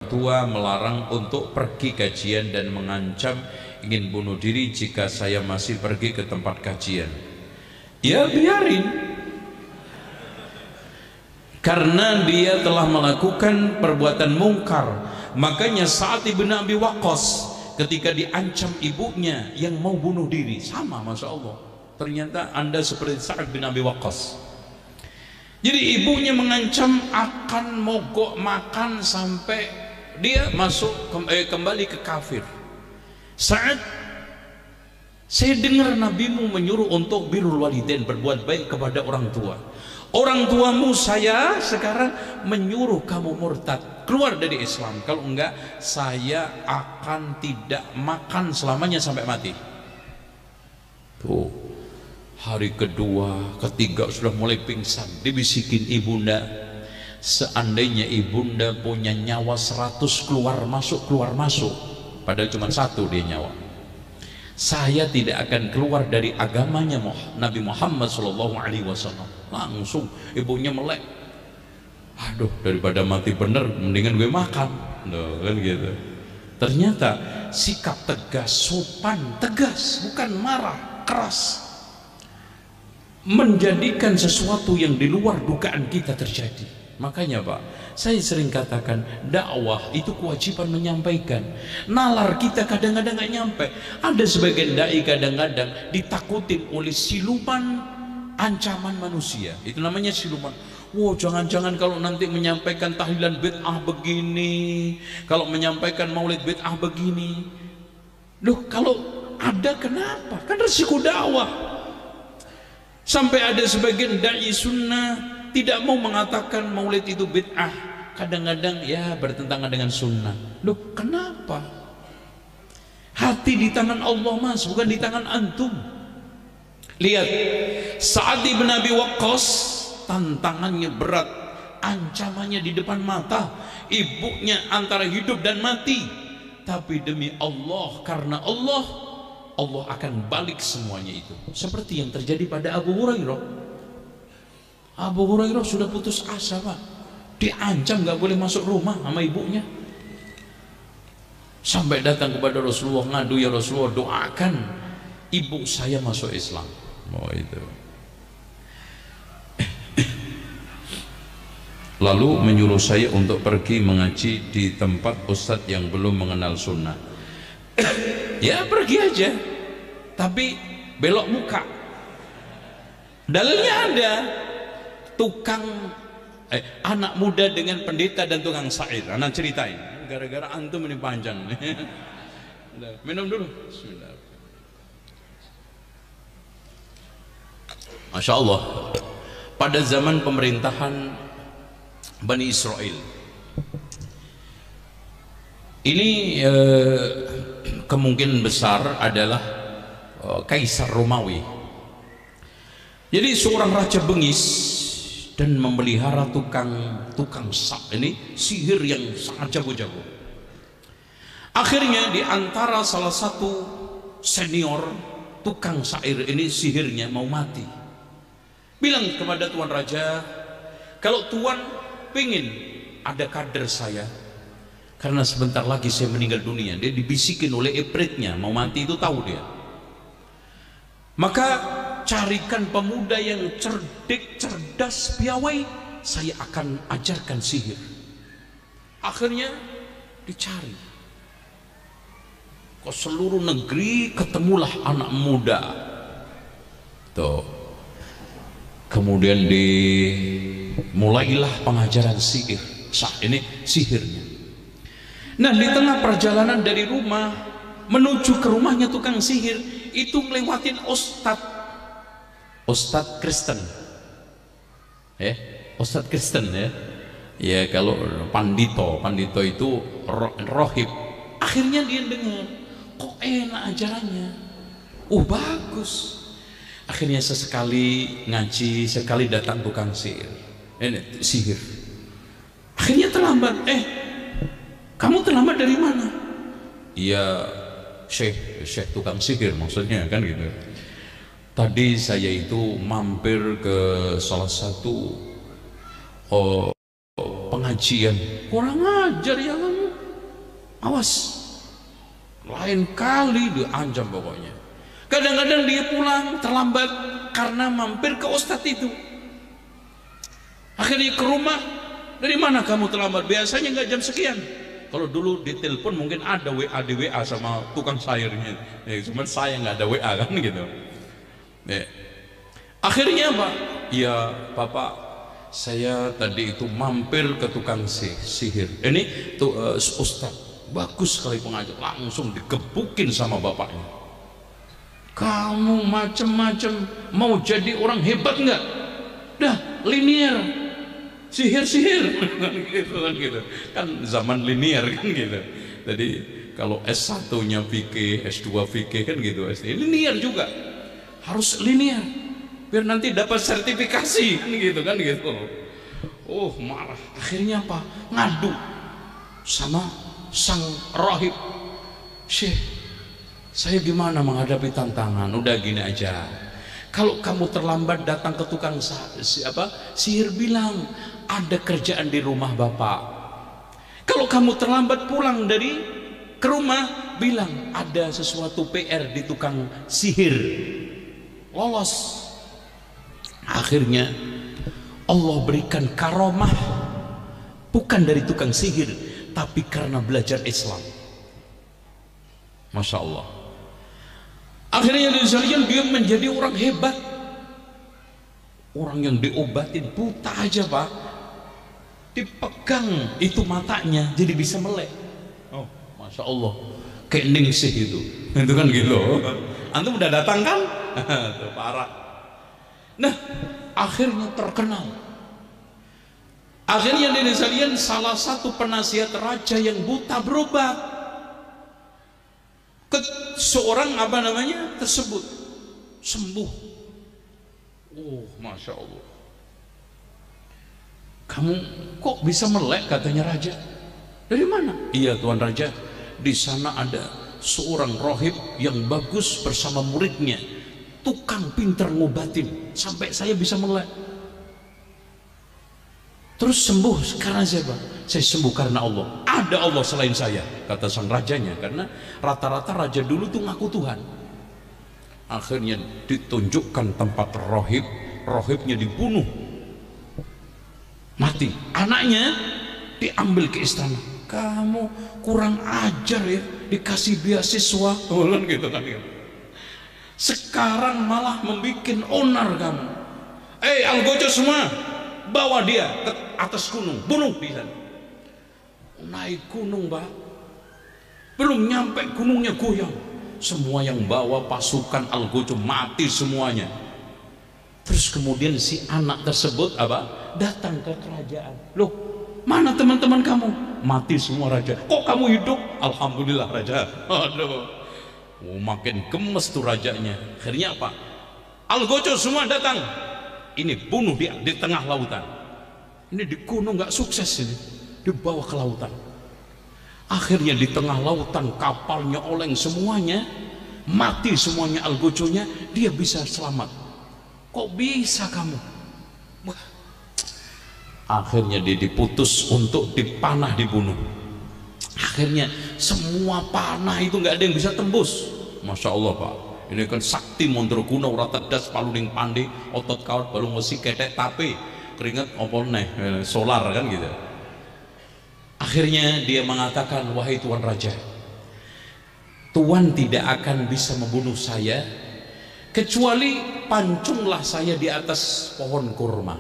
tua melarang untuk pergi kajian dan mengancam ingin bunuh diri jika saya masih pergi ke tempat kajian. Ya biarin, karena dia telah melakukan perbuatan mungkar. Makanya Sa'ad bin Abi Waqqas ketika diancam ibunya yang mau bunuh diri, sama, Masya Allah, ternyata Anda seperti Sa'ad bin Abi Waqqas. Jadi ibunya mengancam akan mogok makan sampai dia masuk kembali ke kafir. Sa'ad, saya dengar nabimu menyuruh untuk birrul walidain, berbuat baik kepada orang tua. Orang tuamu saya sekarang menyuruh kamu murtad, keluar dari Islam. Kalau enggak, saya akan tidak makan selamanya sampai mati. Tuh, hari kedua, ketiga sudah mulai pingsan. Dibisikin ibunda, seandainya ibunda punya nyawa 100 keluar masuk, padahal cuma 1 dia nyawa, saya tidak akan keluar dari agamanya Nabi Muhammad SAW. Langsung ibunya melek, aduh, daripada mati bener mendingan gue makan. Loh, kan gitu. Ternyata sikap tegas, sopan, tegas, bukan marah, keras, menjadikan sesuatu yang di luar dugaan kita terjadi. Makanya Pak, saya sering katakan dakwah itu kewajiban menyampaikan. Nalar kita kadang-kadang nggak nyampe. Ada sebagian dai kadang-kadang ditakutin oleh siluman ancaman manusia. Itu namanya siluman. Wow, jangan-jangan kalau nanti menyampaikan tahlilan bid'ah begini, kalau menyampaikan maulid bid'ah begini. Loh, kalau ada kenapa? Kan resiko dakwah. Sampai ada sebagian dai sunnah tidak mau mengatakan maulid itu bid'ah, kadang-kadang ya bertentangan dengan sunnah. Loh, kenapa? Hati di tangan Allah Mas, bukan di tangan antum. Lihat Sa'ad bin Abi Waqqas, tantangannya berat, ancamannya di depan mata, ibunya antara hidup dan mati, tapi demi Allah, karena Allah akan balik semuanya itu. Seperti yang terjadi pada Abu Hurairah. Abu Hurairah sudah putus asa Pak, diancam gak boleh masuk rumah sama ibunya, sampai datang kepada Rasulullah ngadu, ya Rasulullah, doakan ibu saya masuk Islam. Oh itu. Lalu menyuruh saya untuk pergi mengaji di tempat ustadz yang belum mengenal sunnah. Ya pergi aja, tapi belok muka. Dalilnya ada. Tukang anak muda dengan pendeta dan tukang syair. Anak ceritain, gara-gara antum ini panjang. Minum dulu. Bismillah. Masya Allah, pada zaman pemerintahan Bani Israel ini kemungkinan besar adalah Kaisar Romawi. Jadi seorang raja bengis dan memelihara tukang sihir yang sangat jago-jago. Akhirnya di antara salah satu senior tukang syair ini sihirnya mau mati. Bilang kepada tuan raja, kalau tuan pengen ada kader saya, karena sebentar lagi saya meninggal dunia. Dia dibisikin oleh ifritnya, mau mati itu tahu dia. Maka carikan pemuda yang cerdik, cerdas, piawai, saya akan ajarkan sihir. Akhirnya dicari ke seluruh negeri, ketemulah anak muda tuh. Kemudian dimulailah pengajaran sihir. Ini sihirnya. Nah, di tengah perjalanan dari rumah menuju ke rumahnya tukang sihir itu ngelewatin Ustadz Kristen. Ustadz Kristen ya. Ya kalau pandito itu rohib. Akhirnya dia dengar, kok enak ajarannya. Bagus. Akhirnya sesekali ngaji, sekali datang tukang sihir. Sihir. Akhirnya terlambat. Kamu terlambat dari mana? Iya, Syekh tukang sihir maksudnya kan gitu. Tadi saya itu mampir ke salah satu pengajian. Kurang ajar ya kamu. Awas, lain kali diancam pokoknya. Kadang-kadang dia pulang terlambat karena mampir ke ustadz itu. Akhirnya ke rumah, dari mana kamu terlambat? Biasanya nggak jam sekian. Kalau dulu ditelepon mungkin ada WA di WA sama tukang sayurnya. Cuman saya nggak ada WA kan gitu. Akhirnya Pak, ya Bapak, saya tadi itu mampir ke tukang sihir. Ini tuh ustadz, bagus sekali pengajar, langsung digebukin sama bapaknya. Kamu macem-macem mau jadi orang hebat nggak? Dah linear, sihir-sihir gitu. Kan zaman linear kan gitu. Jadi kalau S1-nya fikih, S2 fikih kan gitu, S3 linear juga. Harus linear biar nanti dapat sertifikasi kan gitu. Oh marah, akhirnya apa? Ngadu sama sang rahib. Syekh, saya gimana menghadapi tantangan? Udah gini aja, kalau kamu terlambat datang ke tukang sihir, bilang ada kerjaan di rumah bapak. Kalau kamu terlambat pulang ke rumah, bilang ada sesuatu PR di tukang sihir. Lolos. Akhirnya Allah berikan karomah, bukan dari tukang sihir, tapi karena belajar Islam. Masya Allah. Akhirnya dia menjadi orang hebat. Orang yang diobatin buta aja Pak, dipegang itu matanya jadi bisa melek. Oh Masya Allah, kayak ningsih itu kan gitu. Antum udah datang kan? Tuh, parah. Nah akhirnya terkenal. Akhirnya di Indonesia salah satu penasihat raja yang buta berobat ke seorang tersebut, sembuh. Oh Masya Allah, kamu kok bisa melek? Katanya raja. Dari mana? Iya Tuan Raja, di sana ada seorang rohib yang bagus bersama muridnya, tukang pinter ngobatin sampai saya bisa melek. Terus sembuh karena siapa? Saya sembuh karena Allah. Ada Allah selain saya, kata sang rajanya, karena rata-rata raja dulu tuh ngaku Tuhan. Akhirnya ditunjukkan tempat rohib, rohibnya dibunuh, mati. Anaknya diambil ke istana. Kamu kurang ajar ya, dikasih beasiswa gitu kan. Sekarang malah membikin onar kamu. Algojo semua, bawa dia ke atas gunung, bunuh di sana. Naik gunung Pak, belum nyampe gunungnya goyang, semua yang bawa pasukan Algojo mati semuanya. Terus kemudian si anak tersebut datang ke kerajaan. Loh, mana teman-teman kamu? Mati semua raja. Kok kamu hidup? Alhamdulillah raja. Aduh, makin gemes tuh rajanya. Akhirnya apa? Algojo semua datang. Ini bunuh dia di tengah lautan. Ini di gunung nggak sukses ini, dibawa ke lautan. Akhirnya di tengah lautan kapalnya oleng semuanya, mati semuanya Algojonya, dia bisa selamat. Kok bisa kamu? Wah. Akhirnya dia diputus untuk dipanah, dibunuh. Akhirnya semua panah itu nggak ada yang bisa tembus. Masya Allah Pak, ini kan sakti Mandraguna ora tedas paluning pandi, otot kawat baru mesti ketek tapi keringat opol solar kan gitu. Akhirnya dia mengatakan, wahai Tuan Raja, Tuan tidak akan bisa membunuh saya kecuali pancunglah saya di atas pohon kurma.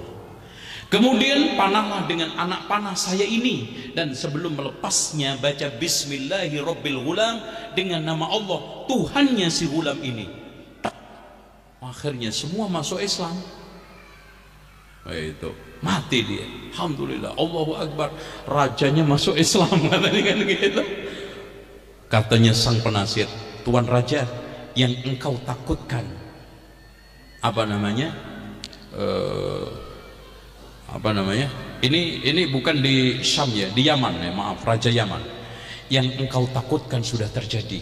Kemudian panahlah dengan anak panah saya ini, dan sebelum melepasnya baca Bismillahirrabbilghulam, dengan nama Allah Tuhannya si gulam ini. Akhirnya semua masuk Islam. Itu mati dia. Alhamdulillah, Allahu Akbar, rajanya masuk Islam katanya kan gitu. Katanya sang penasihat, Tuan Raja, yang engkau takutkan ini bukan di Syam ya, di Yaman ya, maaf, Raja Yaman. Yang engkau takutkan sudah terjadi.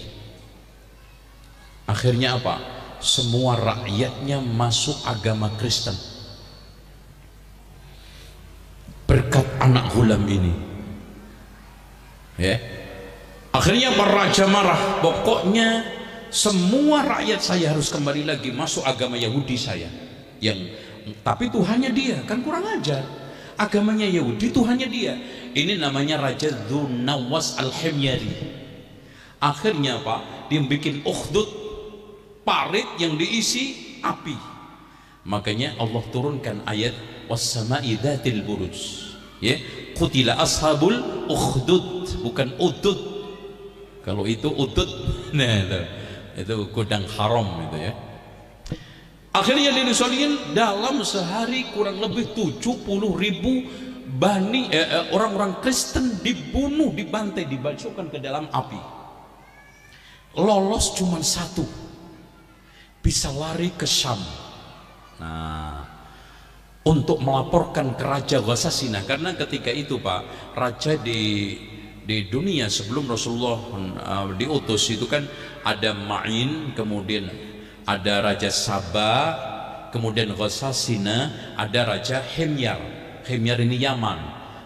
Akhirnya apa? Semua rakyatnya masuk agama Kristen berkat anak gulam ini ya. Akhirnya para raja marah, pokoknya semua rakyat saya harus kembali lagi masuk agama Yahudi saya. Tapi Tuhannya dia, kan kurang ajar. Agamanya Yahudi, Tuhannya dia. Ini namanya Raja Dzunnawas Al-Himyari. Akhirnya Pak, dia bikin ukhdud, parit yang diisi api. Makanya Allah turunkan ayat was-sama'i dzatil buruj. Ya, qutila ashabul ukhdud, bukan udud. Kalau itu udud, nah itu gudang haram itu ya. Akhirnya disolin dalam sehari kurang lebih 70.000 orang-orang Kristen dibunuh, dibantai, dimasukkan ke dalam api. Lolos cuma satu, bisa lari ke Syam. Nah, untuk melaporkan ke Raja Ghasasina, karena ketika itu Pak, raja di dunia sebelum Rasulullah diutus itu kan ada Ma'in, kemudian ada Raja Saba, kemudian Ghasasina, ada Raja Himyar. Himyar ini Yaman,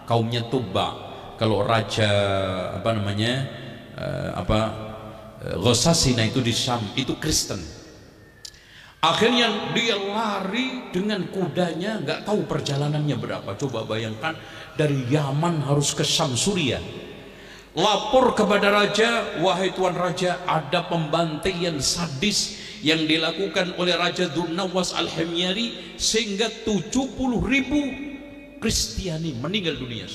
kaumnya Tuba. Kalau Raja Ghasasina itu di Syam, itu Kristen. Akhirnya dia lari dengan kudanya, nggak tahu perjalanannya berapa. Coba bayangkan, dari Yaman harus ke Syam, Suriah. Lapor kepada raja, wahai tuan raja, ada pembantaian sadis yang dilakukan oleh Raja Dzunnawas Al-Himyari sehingga 70.000 Kristiani meninggal dunia.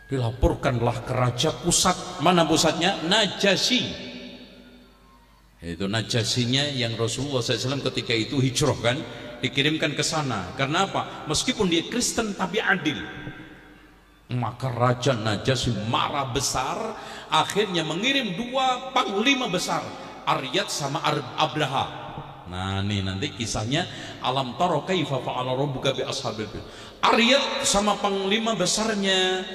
Dilaporkanlah ke raja pusat. Mana pusatnya? Najasyi. Itu Najasyinya yang Rasulullah SAW ketika itu hijrah kan, dikirimkan ke sana. Karena apa? Meskipun dia Kristen tapi adil. Maka Raja Najasyi marah besar, akhirnya mengirim 2 panglima besar, Aryad sama Abraha. Nah ini nanti kisahnya, alam taro kaifa fa'ala rabbuka bi ashabil fil. Aryad sama panglima besarnya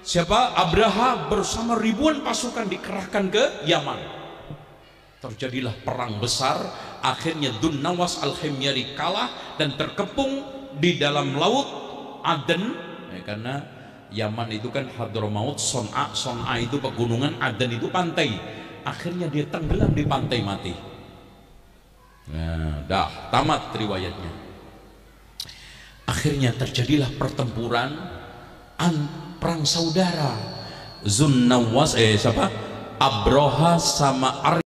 siapa? Abraha bersama ribuan pasukan dikerahkan ke Yaman. Terjadilah perang besar, akhirnya Dzunnawas Al-Himyari kalah dan terkepung di dalam laut Aden, ya, karena Yaman itu kan Hadramaut, Son'a itu pegunungan, Aden itu pantai. Akhirnya dia tenggelam di pantai, mati. Nah, dah tamat riwayatnya. Akhirnya terjadilah pertempuran, perang saudara. Dzunnawas Abraha sama